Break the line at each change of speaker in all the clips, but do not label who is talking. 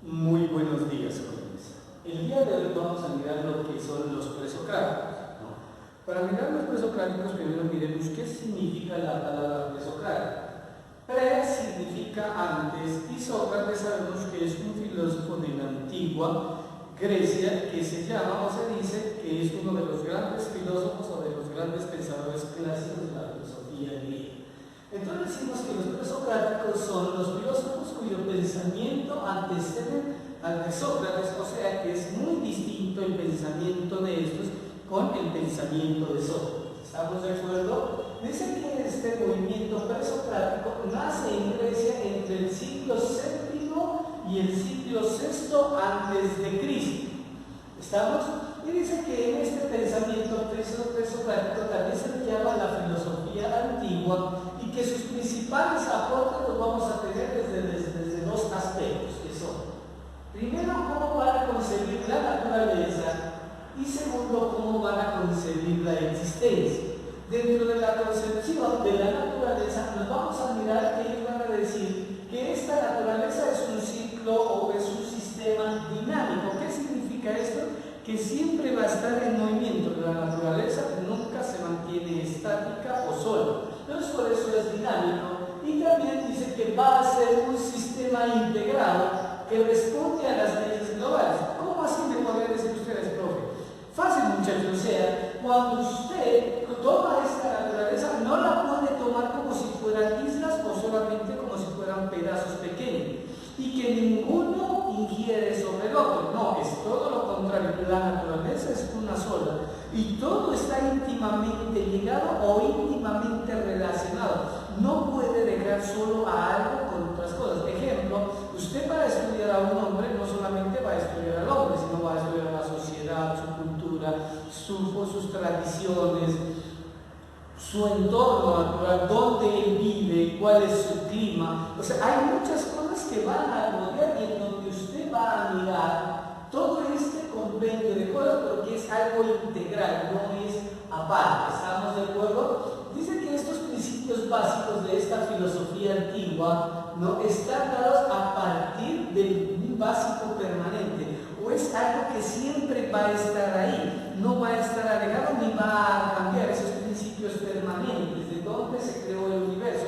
Muy buenos días, jóvenes. El día de hoy vamos a mirar lo que son los presocráticos, ¿no? Para mirar los presocráticos, primero miremos qué significa la palabra presocrático. Pre significa antes, y Sócrates sabemos que es un filósofo de la antigua Grecia que se llama o se dice que es uno de los grandes filósofos o de los grandes pensadores clásicos de la filosofía griega. Entonces decimos que los presocráticos son los filósofos cuyo pensamiento antecede al de Sócrates, o sea que es muy distinto el pensamiento de estos con el pensamiento de Sócrates. ¿Estamos de acuerdo? Dice que este movimiento presocrático nace en Grecia entre el siglo VII y el siglo VI antes de Cristo. ¿Estamos? Y dice que en este pensamiento presocrático también se le llama la filosofía antigua y que sus principales aportes los vamos a tener desde dos aspectos, que son, primero, cómo van a concebir la naturaleza y segundo, cómo van a concebir la existencia. Dentro de la concepción de la naturaleza nos vamos a mirar que ellos van a decir que esta naturaleza es un ciclo o es un sistema dinámico. ¿Qué significa esto? Que siempre va a estar en movimiento. La naturaleza nunca se mantiene estática o sola. Entonces por eso es dinámico. Y también dice que va a ser un sistema integrado que responde a las leyes globales. ¿Cómo así me podrían decir ustedes, profe? Fácil, muchachos. O sea, cuando usted toma esta naturaleza, no la puede tomar como si fueran islas o solamente como si fueran pedazos pequeños. Y que ninguno ingiere sobre el otro. No, es todo lo contrario. La naturaleza es una sola. Y todo está íntimamente ligado o íntimamente relacionado. No puede dejar solo a algo con otras cosas. Ejemplo, usted para estudiar a un hombre no solamente va a estudiar al hombre, sino va a estudiar la sociedad, su cultura, sus tradiciones, su entorno natural, dónde él vive, cuál es su clima. O sea, hay muchas cosas que van a rodear y en donde usted va a mirar todo este compendio de cosas porque es algo integral, no es aparte. ¿Estamos de acuerdo? Dice que estos principios básicos de esta filosofía antigua no están dados a partir de un básico permanente, o es algo que siempre va a estar ahí, no va a estar alejado ni va a cambiar esos principios permanentes, de dónde se creó el universo,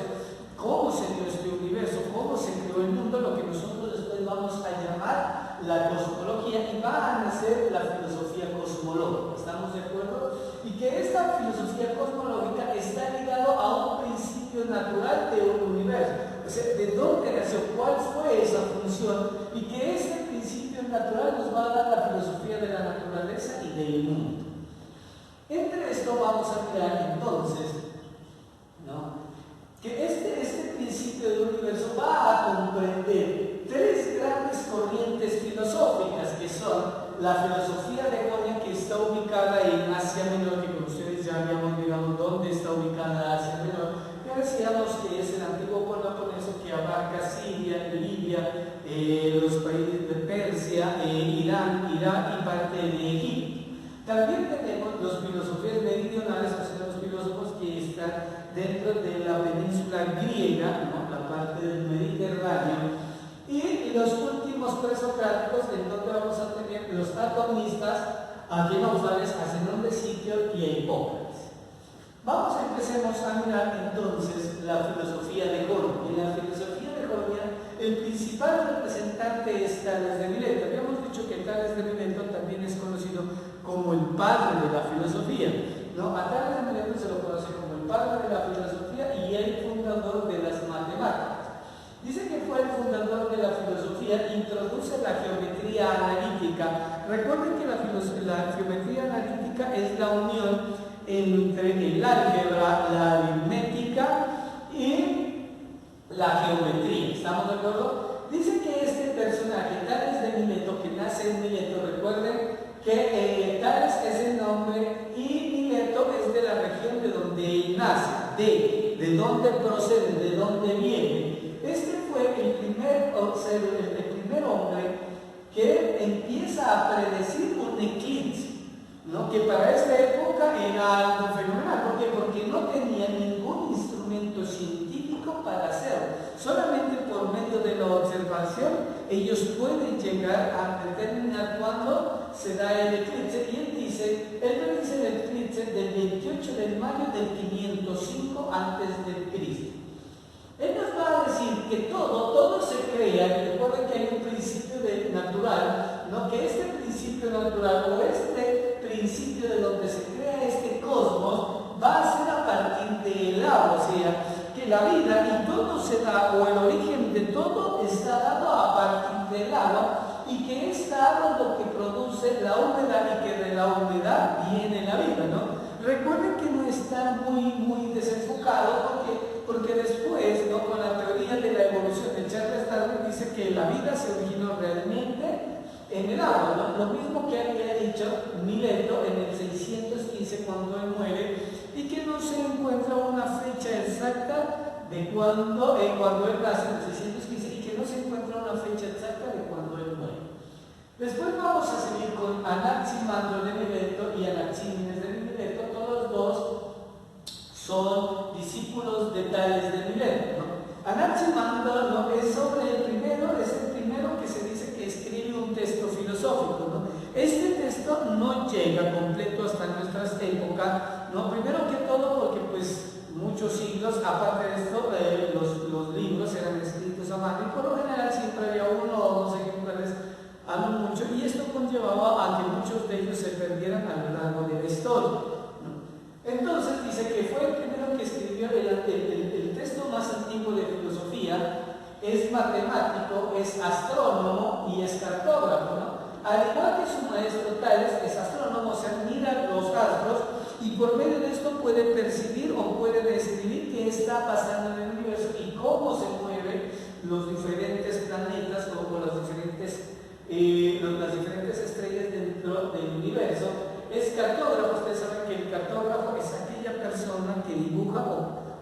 cómo se dio este universo, cómo se creó el mundo, lo que nosotros después vamos a llamar la cosmología, y va a nacer la filosofía cosmológica. ¿Estamos de acuerdo? Y que esta filosofía cosmológica está ligada a un principio natural de un universo. O sea, ¿de dónde nació? ¿Cuál fue esa función? Y que este principio natural nos va a dar la filosofía de la naturaleza y del mundo. Entre esto vamos a mirar entonces, ¿no?, que este principio del universo va a comprender tres grandes corrientes filosóficas, que son la filosofía de Jonia, que está ubicada en Asia Menor, que con ustedes ya habíamos mirado dónde está ubicada Asia Menor. Ya decíamos que es el antiguo Peloponeso, que abarca Siria, Libia, los países de Persia, Irán, Irak y parte de Egipto. También tenemos los filosofías meridionales, o sea, los filósofos que están dentro de la península griega, ¿no?, la parte del Mediterráneo, y los últimos presocráticos, en donde vamos a tener los atomistas, Aquinosales, Zenón de Sitio y Hipócrates. Empecemos a mirar entonces la filosofía de Jonia. En la filosofía de Jonia, el principal representante es Tales de Mileto. Habíamos dicho que Tales de Mileto también es conocido como el padre de la filosofía, ¿no? A Tales de Mileto se lo conoce como el padre de la filosofía y el fundador de las matemáticas. Dice que fue el fundador de la filosofía, introduce la geometría analítica. Recuerden que la geometría analítica es la unión entre el álgebra, la aritmética y la geometría. ¿Estamos de acuerdo? Dice que este personaje, Tales de Mileto, que nace en Mileto, recuerden que Tales es el nombre y Mileto es de la región de donde él nace, de dónde procede, de dónde viene. Este fue el primer hombre que empieza a predecir un eclipse, ¿no?, que para esta época era algo fenomenal. ¿Por qué? Porque no tenía ningún instrumento científico para hacerlo. Solamente por medio de la observación ellos pueden llegar a determinar cuándo se da el eclipse, y él me dice el eclipse del 28 de mayo del 505 a.C. Él nos va a decir que todo se crea, y recuerden que hay un principio natural, ¿no? Que este principio natural o este principio de donde se crea este cosmos va a ser a partir del agua, o sea, que la vida y todo se da, o el origen de todo está dado a partir del agua, y que esta agua es lo que produce la humedad y que de la humedad viene la vida, ¿no? Recuerden que no está muy desenfocado porque después, ¿no? Con la teoría de la evolución de Charles Darwin dice que la vida se originó realmente en el agua, ¿no? Lo mismo que había dicho Mileto en el 615 cuando él muere, y que no se encuentra una fecha exacta de cuando él nace en el 615, y que no se encuentra una fecha exacta de cuando él muere. Después vamos a seguir con Anaximandro de Mileto y Anaxímenes de Mileto. Todos dos son discípulos de Tales de Mileto, ¿no? Anaximandro, ¿no? es el primero que se dice que escribe un texto filosófico, ¿no? Este texto no llega completo hasta nuestras épocas, ¿no? Primero que todo porque pues muchos siglos, aparte de esto, los libros eran escritos a mano, y por lo general siempre había uno o dos ejemplares a lo mucho, y esto conllevaba a que muchos de ellos se perdieran a lo largo de la historia, ¿no? Entonces dice que fue el primero que escribió el texto más antiguo de filosofía, es matemático, es astrónomo y es cartógrafo, ¿no? Al igual que su maestro Tales, es astrónomo, o sea, mira los astros, y por medio de esto puede percibir o puede describir qué está pasando en el universo y cómo se mueven los diferentes planetas o las diferentes estrellas dentro del universo. Es cartógrafo. Ustedes saben que el cartógrafo es aquella persona que dibuja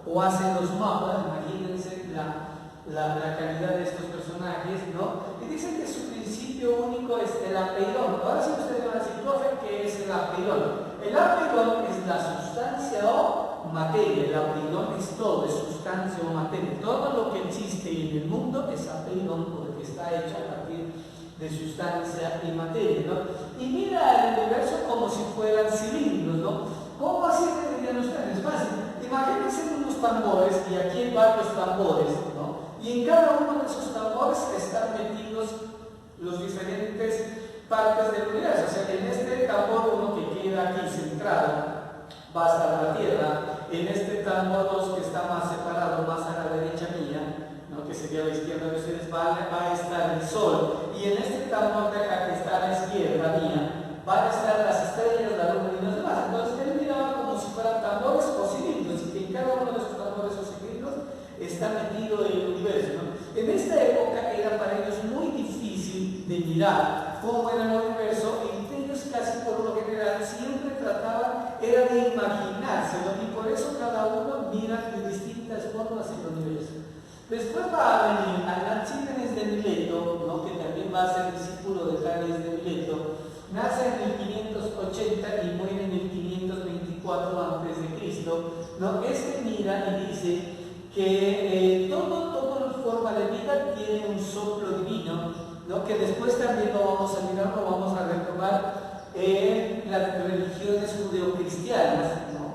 o hace los mapas. Imagínense la calidad de estos personajes, ¿no? Y dicen que su principio único es el apeirón. Ahora sí ustedes van a decir, profe, ¿qué es el apeirón? El apeirón es la sustancia o materia. El apeirón es todo, es sustancia o materia. Todo lo que existe en el mundo es apeirón porque está hecho a partir de sustancia y materia, ¿no? Y mira el universo como si fueran cilindros, ¿no? ¿Cómo así que dirían ustedes? Fácil. Imagínense unos tambores, y aquí hay varios tambores, ¿no? Y en cada uno de esos tambores están metidos los diferentes partes del universo. O sea, en este tambor uno que queda aquí centrado va a estar la Tierra, en este tambor 2 que está más separado, más a la derecha mía, ¿no? Que sería a la izquierda de ustedes, va a estar el Sol, y en este tambor de acá que está a la izquierda mía van a estar las estrellas, la luna y los demás. Entonces él miraba como si fueran tambores o cilindros, y que en cada uno de esos tambores o cilindros está metido el universo, ¿no? En esta época era para ellos muy difícil de mirar cómo era el universo, y ellos casi por lo general siempre trataban era de imaginárselo, y por eso cada uno mira de distintas formas el universo. Después va a venir Anaxímenes de Mileto, ¿no? Que también va a ser discípulo de Tales de Mileto. Nace en el 580 y muere en el 524 a.C., ¿no? Este mira y dice que toda forma de vida tiene un soplo divino, ¿no? Que después también lo vamos a mirar, lo vamos a retomar en las religiones judeocristianas, ¿no?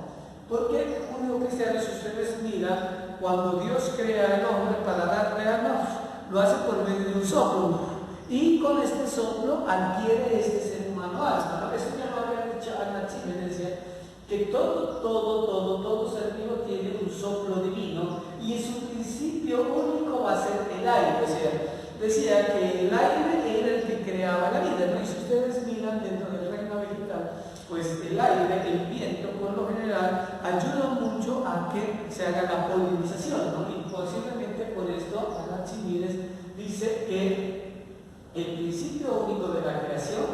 Porque judeocristianos, si ustedes miran, cuando Dios crea al hombre para darle a luz, lo hace por medio de un soplo, y con este soplo adquiere este ser humano alma, ¿no? Eso ya lo había dicho Anaxímenes, que todo ser vivo tiene un soplo divino, y su principio único va a ser el aire. O sea, decía que el aire era el que creaba la vida, ¿no? Y si ustedes miran dentro del reino vegetal, pues el aire, el viento, por lo general, ayuda mucho a que se haga la polinización, ¿no? Y posiblemente por esto Anaxímenes dice que el principio único de la creación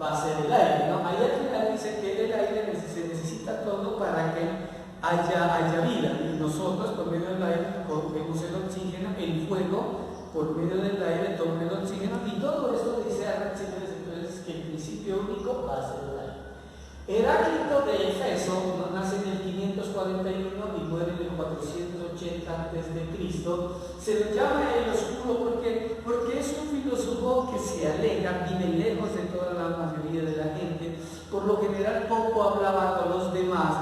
va a ser el aire, ¿no? Ahí al final dice que el aire se necesita todo para que haya vida, y nosotros por medio del aire cogemos el oxígeno, el fuego por medio del aire toma el oxígeno, y todo esto dice Anaxímenes entonces que el principio único va a ser el aire. Heráclito de Efeso, ¿no?, nace en el 541 y muere en el 480 a.C. Se lo llama el oscuro porque es un filósofo que se aleja, vive lejos de toda la mayoría de la gente, por lo general poco hablaba con los demás,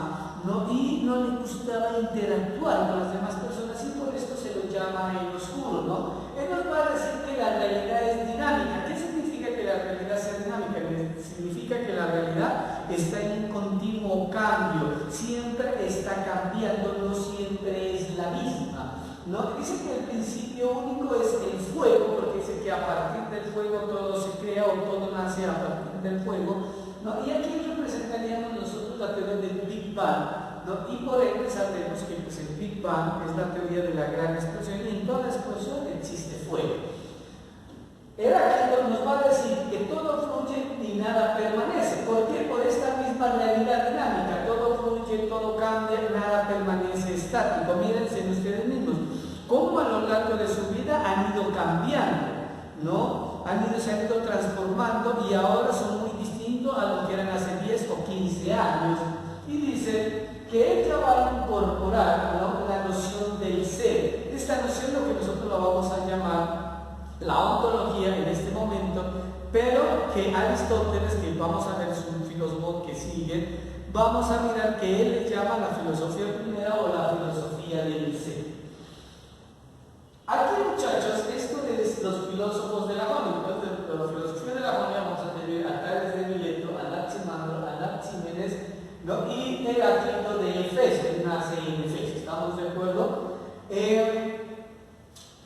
¿no?, y no le gustaba interactuar con las demás personas, y por esto se lo llama el oscuro, ¿no? Él nos va a decir que la realidad es dinámica. ¿Qué significa que la realidad sea dinámica? Significa que la realidad está en continuo cambio, siempre está cambiando, no siempre es la misma, ¿no? Dice que el principio único es el fuego, porque dice que a partir del fuego todo se crea o todo nace a partir del fuego, ¿no? Y aquí representaríamos nosotros la teoría del Big Bang, ¿no? Y por ende sabemos que pues, el Big Bang es la teoría de la gran explosión, y en toda explosión existe fuego. Heráclito nos va a decir que todo fluye y nada permanece. ¿Por qué? Por esta misma realidad dinámica. Todo fluye, todo cambia, nada permanece estático. Mírense ustedes mismos cómo a lo largo de su vida han ido cambiando, ¿no? Se han ido transformando y ahora son muy distintos a lo que eran hace 10 o 15 años. Y dice que ella va a incorporar, ¿no?, la noción del ser. Esta noción lo que nosotros lo vamos a llamar la ontología en este momento, pero que Aristóteles, que vamos a ver, es un filósofo que sigue, vamos a mirar que él le llama la filosofía primera o la filosofía del ser. Aquí, muchachos, esto es los filósofos de la jonia. Entonces, la filosofía de la jonia vamos a tener a Tales de Mileto, Anaximandro, Anaximenes, ¿no?, y Heráclito de Efeso, que nace en Efeso. ¿Estamos de acuerdo?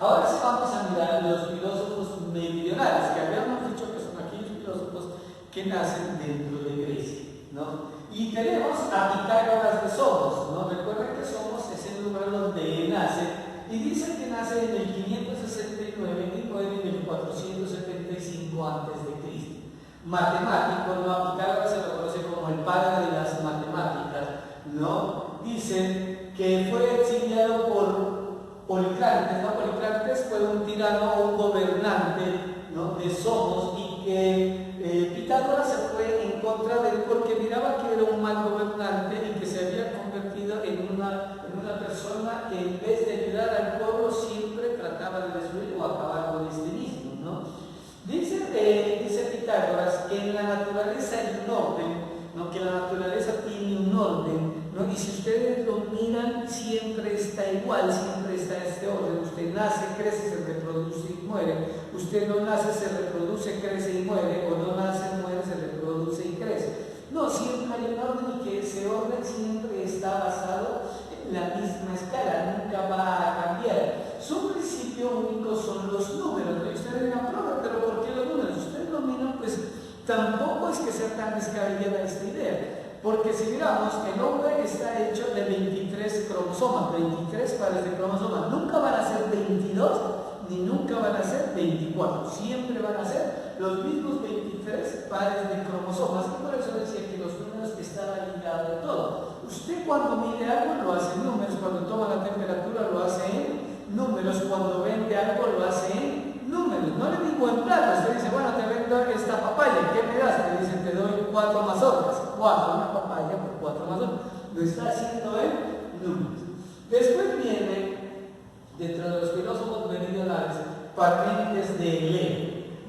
Ahora sí vamos a mirar los filósofos meridionales, que habíamos dicho que son aquellos filósofos que nacen dentro de Grecia, ¿no? Y tenemos a Pitágoras de Somos, ¿no? Recuerden que Somos es el lugar donde nace, y dice que nace en el 569 y muere en el 475 a.C. Matemático, ¿no? A Pitágoras se lo conoce como el padre de las matemáticas, ¿no? Dicen que fue exiliado por Policrates, ¿no? Policrates fue un tirano o un gobernante, ¿no?, de Somos, y que Pitágoras se fue en contra de él porque miraba que era un mal gobernante y que se había convertido en una persona que en vez de ayudar al pueblo siempre trataba de destruir o acabar con este mismo, ¿no? Dice Pitágoras que en la naturaleza hay un orden, ¿no?, que la naturaleza tiene un orden, ¿no? Y si ustedes lo miran, siempre está igual, siempre está este orden. Usted nace, crece, se reproduce y muere. Usted no nace, se reproduce, crece y muere, o no nace, muere, se reproduce y crece. No, siempre hay un orden, y que ese orden siempre está basado en la misma escala, nunca va a cambiar. Su principio único son los números. Y ustedes dirán, pero ¿por qué los números? Ustedes lo miran, pues tampoco es que sea tan descabellada esta idea. Porque si miramos, el hombre está hecho de 23 cromosomas, 23 pares de cromosomas. Nunca van a ser 22, ni nunca van a ser 24. Siempre van a ser los mismos 23 pares de cromosomas. Y por eso decía que los números estaban ligados a todo. Usted cuando mide algo lo hace en números, cuando toma la temperatura lo hace en números, cuando vende algo lo hace en números. No le digo en plata. Usted dice, bueno, te vendo esta papaya, ¿qué me das? Te dicen, te doy 4 mazorcas. 4, una papaya por 4 mazorcas. Lo está haciendo en números. Después viene, dentro de los filósofos meridionales, Parménides de Elea.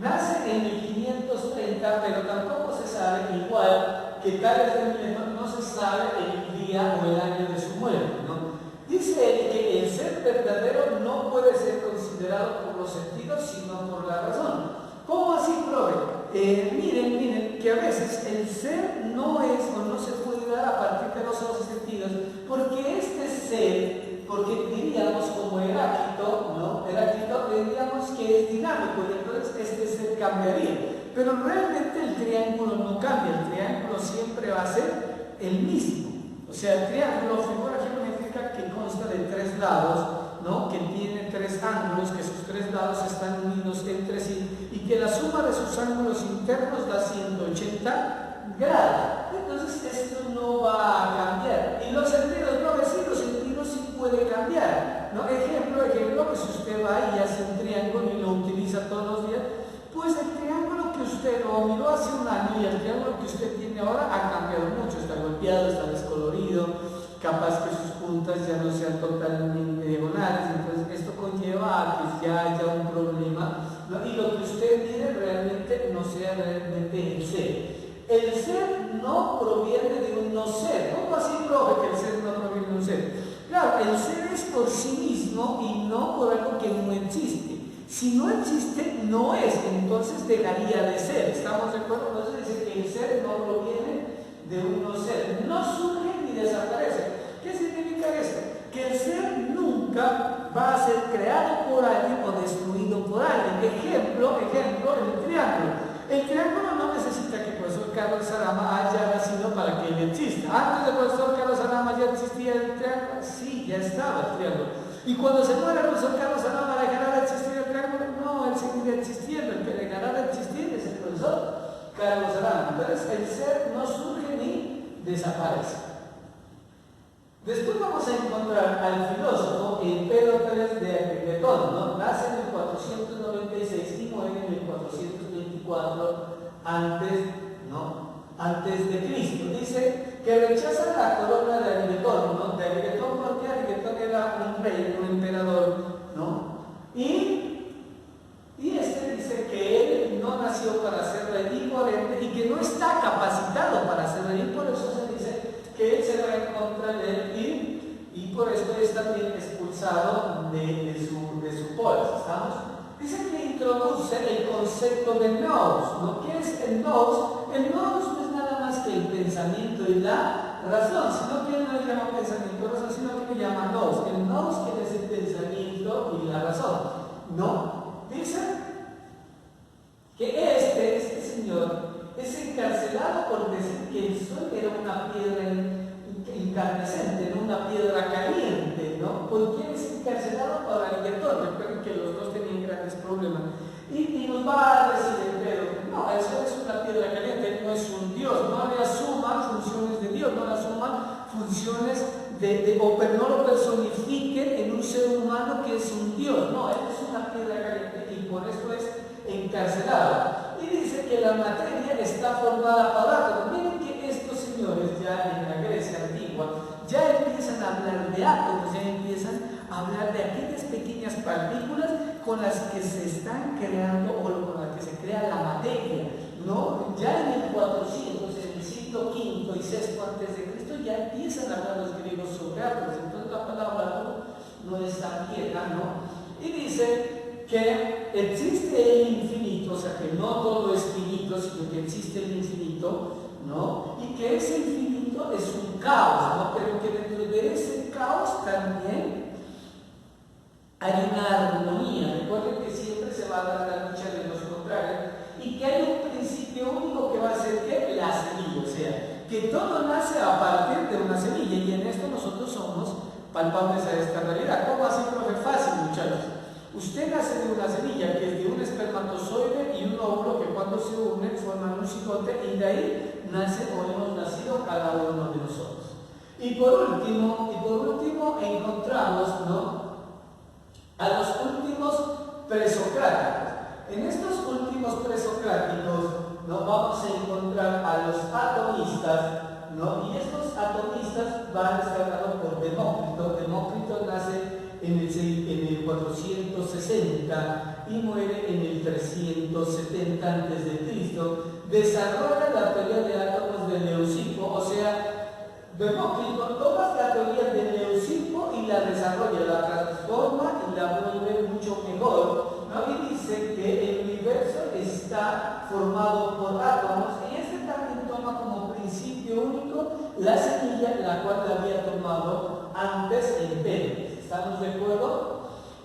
Nace en el 530, pero tampoco se sabe, igual que Tales de Mileto, no se sabe el día o el año de su muerte, ¿no? Dice él que el ser verdadero no puede ser considerado por los sentidos, sino por la razón. ¿Cómo así, profe? Miren, que a veces el ser no es o no se puede dar a partir de los 11 sentidos, porque este ser, porque diríamos como Heráclito, ¿no? Heráclito diríamos que es dinámico, y entonces este ser cambiaría. Pero realmente el triángulo no cambia, el triángulo siempre va a ser el mismo. O sea, el triángulo, figura geométrica que consta de 3 lados, ¿no?, que tiene 3 ángulos, que sus 3 lados están unidos entre sí, y que la suma de sus ángulos internos da 180 grados. Entonces esto no va a cambiar. Y los sentidos, los sentidos sí puede cambiar, ¿no? Ejemplo, que si usted va y hace un triángulo y lo utiliza todos los días, pues el triángulo que usted usted lo miró hace un año y el triángulo que usted tiene ahora ha cambiado mucho, está golpeado, está descolorido, capaz que sus puntas ya no sean totalmente diagonales, entonces esto conlleva a que ya haya un problema, ¿no? Y lo que usted mire realmente no sea realmente el ser. El ser no proviene de un no ser. ¿Cómo así, profe, que el ser no proviene de un ser? Claro, el ser es por sí mismo y no por algo que no existe. Si no existe, no es, entonces dejaría de ser. ¿Estamos de acuerdo? Entonces dice que el ser no proviene de un no ser. No surge ni desaparece. ¿Qué significa esto? Que el ser nunca va a ser creado por alguien o destruido por alguien. Ejemplo, el triángulo. El triángulo no necesita que el profesor Carlos Sarama haya nacido para que él exista. Antes del profesor Carlos Sarama ya existía el triángulo. Sí, ya estaba el triángulo. Y cuando se muera el profesor Carlos Sarama, ¿dejará de existir el triángulo? No, él seguirá existiendo. El que dejará de existir es el profesor Carlos Sarama. Entonces el ser no surge ni desaparece. Después vamos a encontrar al filósofo Empédocles de Agrigetón, ¿no? Nace en el 496 y muere en el 424 antes de Cristo. Dice que rechaza la corona de Agrigetón, ¿no? De Agrigetón, porque Agrigetón era un rey, un emperador, ¿no? Y este dice que él no nació para ser rey, por ende, y que no está capacitado para ser rey, por eso se dice que él se va en contra de él y por eso es también expulsado de su polis. ¿Estamos? Dice que introduce el concepto de nous, ¿no? ¿Qué es el nous? El nous no es nada más que el pensamiento y la razón, sino que él no le llama pensamiento y razón, sino que le llama nous. El nous que es el pensamiento y la razón, ¿no? Dice que este señor es encarcelado por decir que el sol era una piedra incandescente, no una piedra caliente, ¿no? ¿Por qué es encarcelado por Agrigetón? Recuerden que los dos tenían grandes problemas. Y nos va a decir el Pedro, no, el sol es una piedra caliente, no es un Dios, no le asuma funciones de Dios, no le asuma funciones pero no lo personifiquen en un ser humano que es un Dios, no, él es una piedra caliente y por eso es encarcelado. Y dice que la materia está formada por átomos. Miren que estos señores ya en la Grecia antigua ya empiezan a hablar de átomos, ya empiezan a hablar de aquellas pequeñas partículas con las que se están creando o con las que se crea la materia, ¿no? Ya en el 400, en el siglo V y VI antes de Cristo ya empiezan a hablar los griegos sobre átomos, entonces la palabra átomo no es tan vieja, ¿no? Y dice que existe el infinito, o sea que no todo es finito, sino que existe el infinito, ¿no? Y que ese infinito es un caos, ¿no? Pero que dentro de ese caos también hay una armonía. Recuerden que siempre se va a dar la lucha de los contrarios y que hay un principio único que va a ser que la semilla, o sea, que todo nace a partir de una semilla y en esto nosotros somos palpables a esta realidad. ¿Cómo así, profe? Fácil, muchachos. Usted nace de una semilla que es de un espermatozoide y un óvulo que cuando se unen forman un cigote y de ahí nace o hemos nacido cada uno de nosotros. Y por último encontramos, ¿no?, a los últimos presocráticos. En estos últimos presocráticos, ¿no?, vamos a encontrar a los atomistas, ¿no? Y estos atomistas van destacados por Demócrito. Demócrito nace en el 460 y muere en el 370 a.C. Desarrolla la teoría de átomos de Leucipo, o sea, Demócrito toma la teoría de Leucipo y la desarrolla, la transforma y la vuelve mucho mejor, ¿no? Y dice que el universo está formado por átomos y este también toma como principio único la semilla, la cual la había tomado antes el Pénteles. ¿Estamos de acuerdo?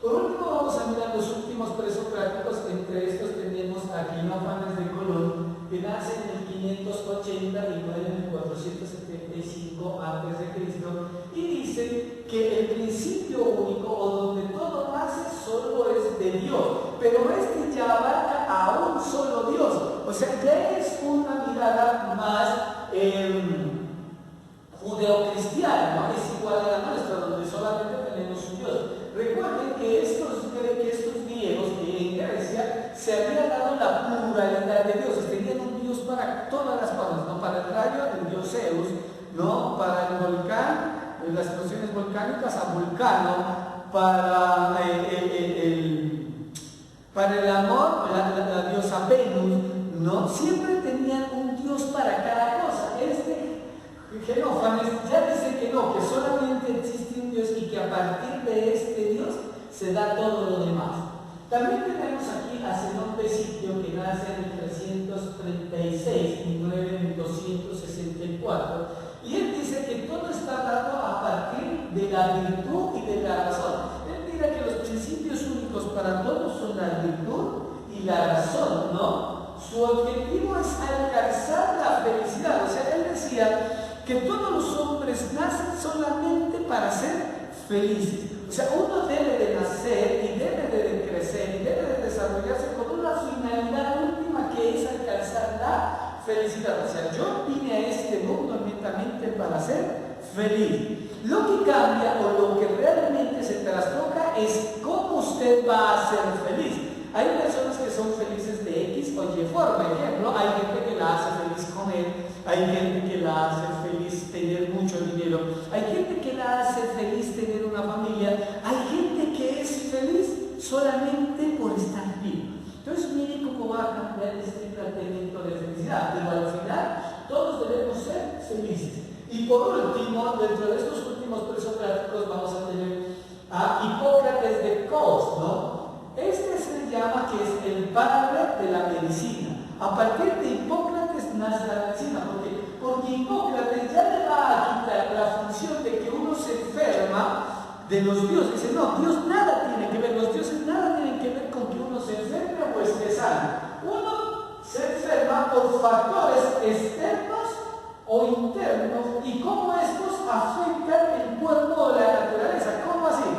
Por último vamos a mirar los últimos presocráticos. Entre estos tenemos a Cleófanes de Colón, que nace en el 580 y muere en el 475 a.C. y dice que el principio único o donde todo nace solo es de Dios, pero este ya abarca a un solo Dios, o sea, ya es una mirada más judeocristiana, ¿no? Es igual a la nuestra, donde solamente tenemos un Dios. Recuerden que estos griegos que en Grecia se habían dado representando la pluralidad de dioses. Tenían un dios para todas las cosas, ¿no? Para el rayo, el dios Zeus, ¿no? Para el volcán, las explosiones volcánicas, a Vulcano, para el amor, la diosa Venus, ¿no? Siempre tenían un dios para cada cosa. Genófanes ya dice que no, que solamente existe un dios y que a partir de este dios se da todo lo demás. También tenemos aquí a Zenón de Sitio, que nace en 336 y muere en 264, y él dice que todo está dado a partir de la virtud y de la razón. Él dirá que los principios únicos para todos son la virtud y la razón, ¿no? Su objetivo es alcanzar la felicidad. O sea, él decía que todos los hombres nacen solamente para ser felices. O sea, uno debe de nacer y debe de crecer y debe de desarrollarse con una finalidad última, que es alcanzar la felicidad. O sea, yo vine a este mundo netamente para ser feliz. Lo que cambia o lo que realmente se trastoca es cómo usted va a ser feliz. Hay personas que son felices de X o Y forma. Ejemplo, hay gente que la hace feliz comer, hay gente que la hace feliz tener mucho dinero, hay gente que la hace feliz tener una familia, hay gente que es feliz solamente por estar vivo. Entonces, mire cómo va a cambiar este planteamiento de felicidad. Pero al final, todos debemos ser felices. Y por último, dentro de estos últimos presocráticos, vamos a tener a Hipócrates de Cos, ¿no? Este se le llama que es el padre de la medicina. A partir de Hipócrates nace la medicina, porque Hipócrates ya le va a quitar la función de que uno se enferma de los dioses. Dice, no, Dios nada tiene que ver, los dioses nada tienen que ver con que uno se enferme o esté sano. Uno se enferma por factores externos o internos y cómo estos afectan el cuerpo o la naturaleza. ¿Cómo así?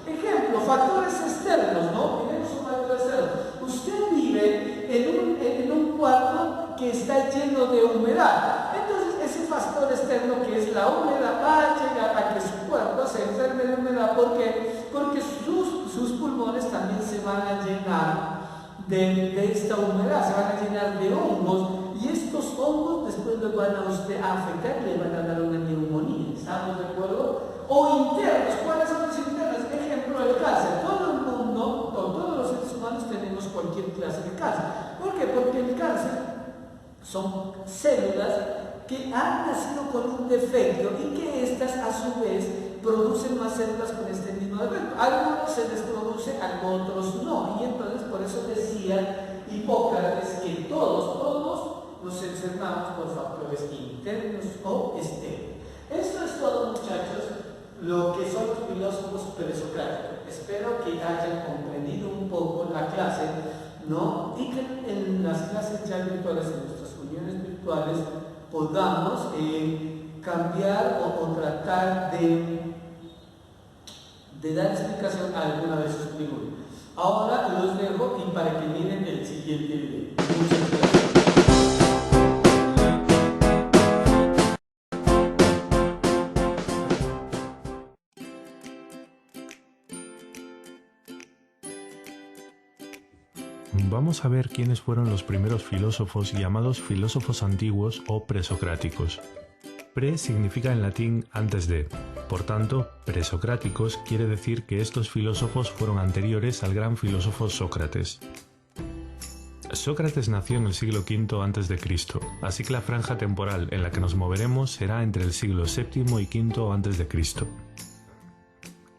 Ejemplo, factores externos, ¿no? Tenemos un factor externo. Usted vive en un cuarto que está lleno de humedad. Entonces, ese factor externo que es la humedad va a llegar a que su cuerpo se enferme de humedad. ¿Por qué? Porque sus pulmones también se van a llenar de esta humedad, se van a llenar de hongos, y estos hongos después le van a usted a afectar, le van a dar una neumonía. ¿Estamos de acuerdo? O internos. ¿Cuáles son los internos? Ejemplo, el cáncer. Todo el mundo, o todos los seres humanos tenemos cualquier clase de cáncer. ¿Por qué? Porque el cáncer son células que han nacido con un defecto y que estas a su vez producen más células con este mismo defecto. Algunos se les produce, otros no. Y entonces por eso decía Hipócrates que todos nos enfermamos por factores internos o externos. Esto es todo, muchachos, lo que son los filósofos presocráticos. Espero que hayan comprendido un poco la clase, ¿no? Y que en las clases ya virtuales, en nuestras uniones virtuales, podamos cambiar o tratar de dar explicación a alguna de sus figuras. Ahora los dejo y para que miren el siguiente video. Muchas gracias.
Vamos a ver quiénes fueron los primeros filósofos llamados filósofos antiguos o presocráticos. Pre significa en latín antes de, por tanto, presocráticos quiere decir que estos filósofos fueron anteriores al gran filósofo Sócrates. Sócrates nació en el siglo V a.C., así que la franja temporal en la que nos moveremos será entre el siglo VII y V a.C.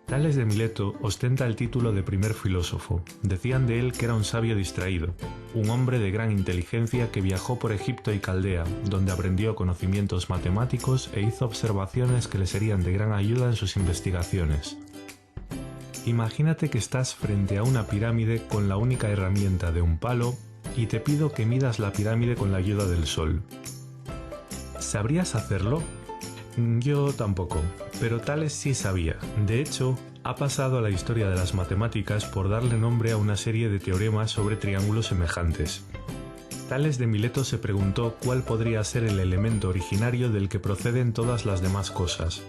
Tales de Mileto ostenta el título de primer filósofo. Decían de él que era un sabio distraído, un hombre de gran inteligencia que viajó por Egipto y Caldea, donde aprendió conocimientos matemáticos e hizo observaciones que le serían de gran ayuda en sus investigaciones. Imagínate que estás frente a una pirámide con la única herramienta de un palo y te pido que midas la pirámide con la ayuda del sol. ¿Sabrías hacerlo? Yo tampoco, pero Tales sí sabía. De hecho, ha pasado a la historia de las matemáticas por darle nombre a una serie de teoremas sobre triángulos semejantes. Tales de Mileto se preguntó cuál podría ser el elemento originario del que proceden todas las demás cosas.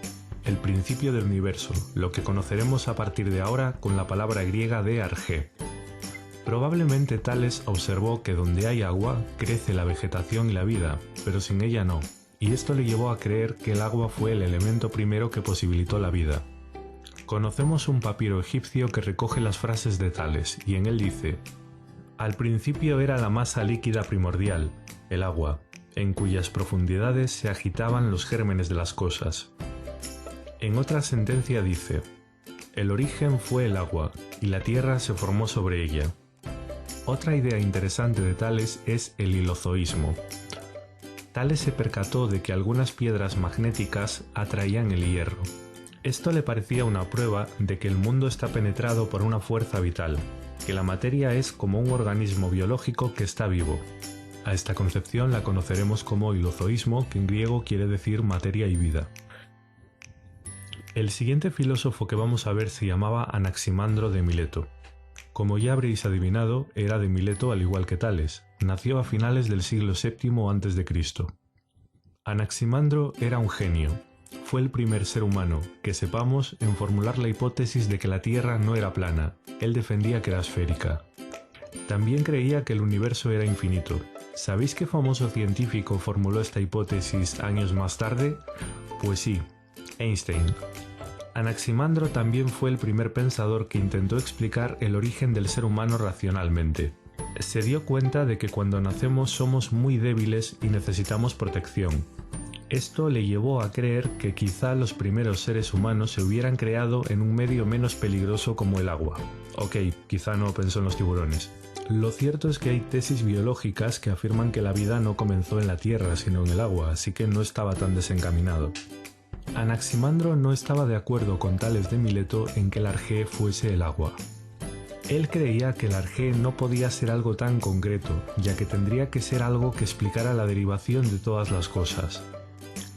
El principio del universo, lo que conoceremos a partir de ahora con la palabra griega de argé. Probablemente Tales observó que donde hay agua crece la vegetación y la vida, pero sin ella no, y esto le llevó a creer que el agua fue el elemento primero que posibilitó la vida. Conocemos un papiro egipcio que recoge las frases de Tales, y en él dice: «Al principio era la masa líquida primordial, el agua, en cuyas profundidades se agitaban los gérmenes de las cosas». En otra sentencia dice: «El origen fue el agua, y la tierra se formó sobre ella». Otra idea interesante de Tales es el hilozoísmo. Tales se percató de que algunas piedras magnéticas atraían el hierro. Esto le parecía una prueba de que el mundo está penetrado por una fuerza vital, que la materia es como un organismo biológico que está vivo. A esta concepción la conoceremos como hilozoísmo, que en griego quiere decir materia y vida. El siguiente filósofo que vamos a ver se llamaba Anaximandro de Mileto. Como ya habréis adivinado, era de Mileto al igual que Tales. Nació a finales del siglo VII a.C. Anaximandro era un genio. Fue el primer ser humano, que sepamos, en formular la hipótesis de que la Tierra no era plana. Él defendía que era esférica. También creía que el universo era infinito. ¿Sabéis qué famoso científico formuló esta hipótesis años más tarde? Pues sí, Einstein. Anaximandro también fue el primer pensador que intentó explicar el origen del ser humano racionalmente. Se dio cuenta de que cuando nacemos somos muy débiles y necesitamos protección. Esto le llevó a creer que quizá los primeros seres humanos se hubieran creado en un medio menos peligroso como el agua. Ok, quizá no pensó en los tiburones. Lo cierto es que hay tesis biológicas que afirman que la vida no comenzó en la Tierra sino en el agua, así que no estaba tan desencaminado. Anaximandro no estaba de acuerdo con Tales de Mileto en que el arjé fuese el agua. Él creía que el arjé no podía ser algo tan concreto, ya que tendría que ser algo que explicara la derivación de todas las cosas.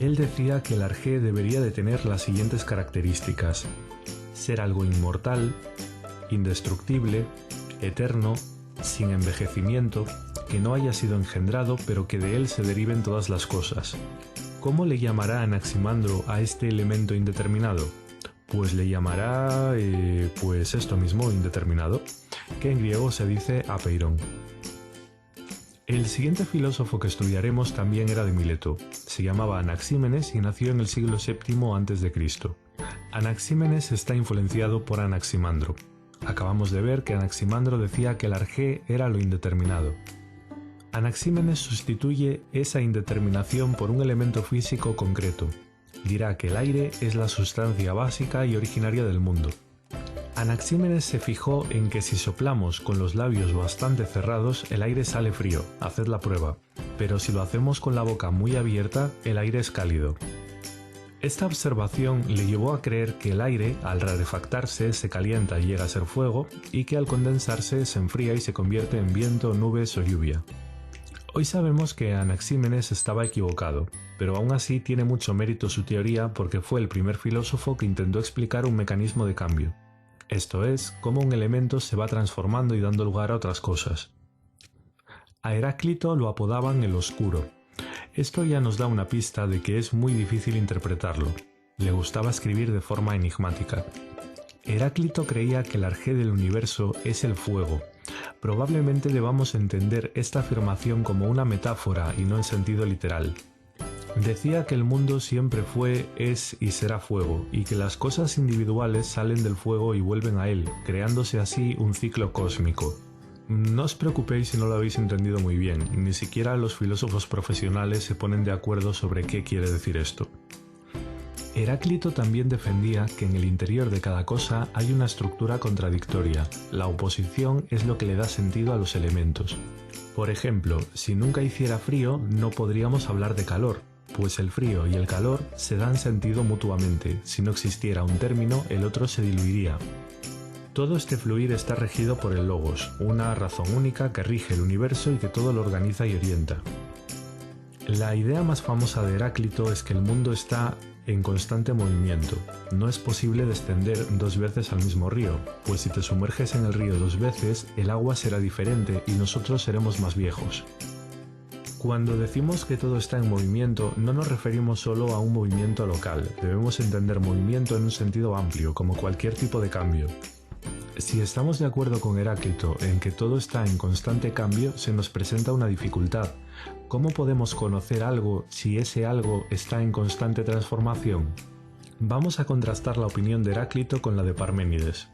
Él decía que el arjé debería de tener las siguientes características: ser algo inmortal, indestructible, eterno, sin envejecimiento, que no haya sido engendrado pero que de él se deriven todas las cosas. ¿Cómo le llamará Anaximandro a este elemento indeterminado? Pues le llamará, pues esto mismo, indeterminado, que en griego se dice apeiron. El siguiente filósofo que estudiaremos también era de Mileto. Se llamaba Anaxímenes y nació en el siglo VII a.C. Anaxímenes está influenciado por Anaximandro. Acabamos de ver que Anaximandro decía que el arjé era lo indeterminado. Anaxímenes sustituye esa indeterminación por un elemento físico concreto. Dirá que el aire es la sustancia básica y originaria del mundo. Anaxímenes se fijó en que si soplamos con los labios bastante cerrados, el aire sale frío, haced la prueba, pero si lo hacemos con la boca muy abierta, el aire es cálido. Esta observación le llevó a creer que el aire, al rarefactarse, se calienta y llega a ser fuego, y que al condensarse se enfría y se convierte en viento, nubes o lluvia. Hoy sabemos que Anaxímenes estaba equivocado, pero aún así tiene mucho mérito su teoría porque fue el primer filósofo que intentó explicar un mecanismo de cambio. Esto es, cómo un elemento se va transformando y dando lugar a otras cosas. A Heráclito lo apodaban el Oscuro. Esto ya nos da una pista de que es muy difícil interpretarlo. Le gustaba escribir de forma enigmática. Heráclito creía que el arjé del universo es el fuego. Probablemente debamos entender esta afirmación como una metáfora y no en sentido literal. Decía que el mundo siempre fue, es y será fuego, y que las cosas individuales salen del fuego y vuelven a él, creándose así un ciclo cósmico. No os preocupéis si no lo habéis entendido muy bien, ni siquiera los filósofos profesionales se ponen de acuerdo sobre qué quiere decir esto. Heráclito también defendía que en el interior de cada cosa hay una estructura contradictoria. La oposición es lo que le da sentido a los elementos. Por ejemplo, si nunca hiciera frío, no podríamos hablar de calor, pues el frío y el calor se dan sentido mutuamente. Si no existiera un término, el otro se diluiría. Todo este fluir está regido por el logos, una razón única que rige el universo y que todo lo organiza y orienta. La idea más famosa de Heráclito es que el mundo está en constante movimiento. No es posible descender dos veces al mismo río, pues si te sumerges en el río dos veces, el agua será diferente y nosotros seremos más viejos. Cuando decimos que todo está en movimiento, no nos referimos solo a un movimiento local, debemos entender movimiento en un sentido amplio, como cualquier tipo de cambio. Si estamos de acuerdo con Heráclito en que todo está en constante cambio, se nos presenta una dificultad. ¿Cómo podemos conocer algo si ese algo está en constante transformación? Vamos a contrastar la opinión de Heráclito con la de Parménides.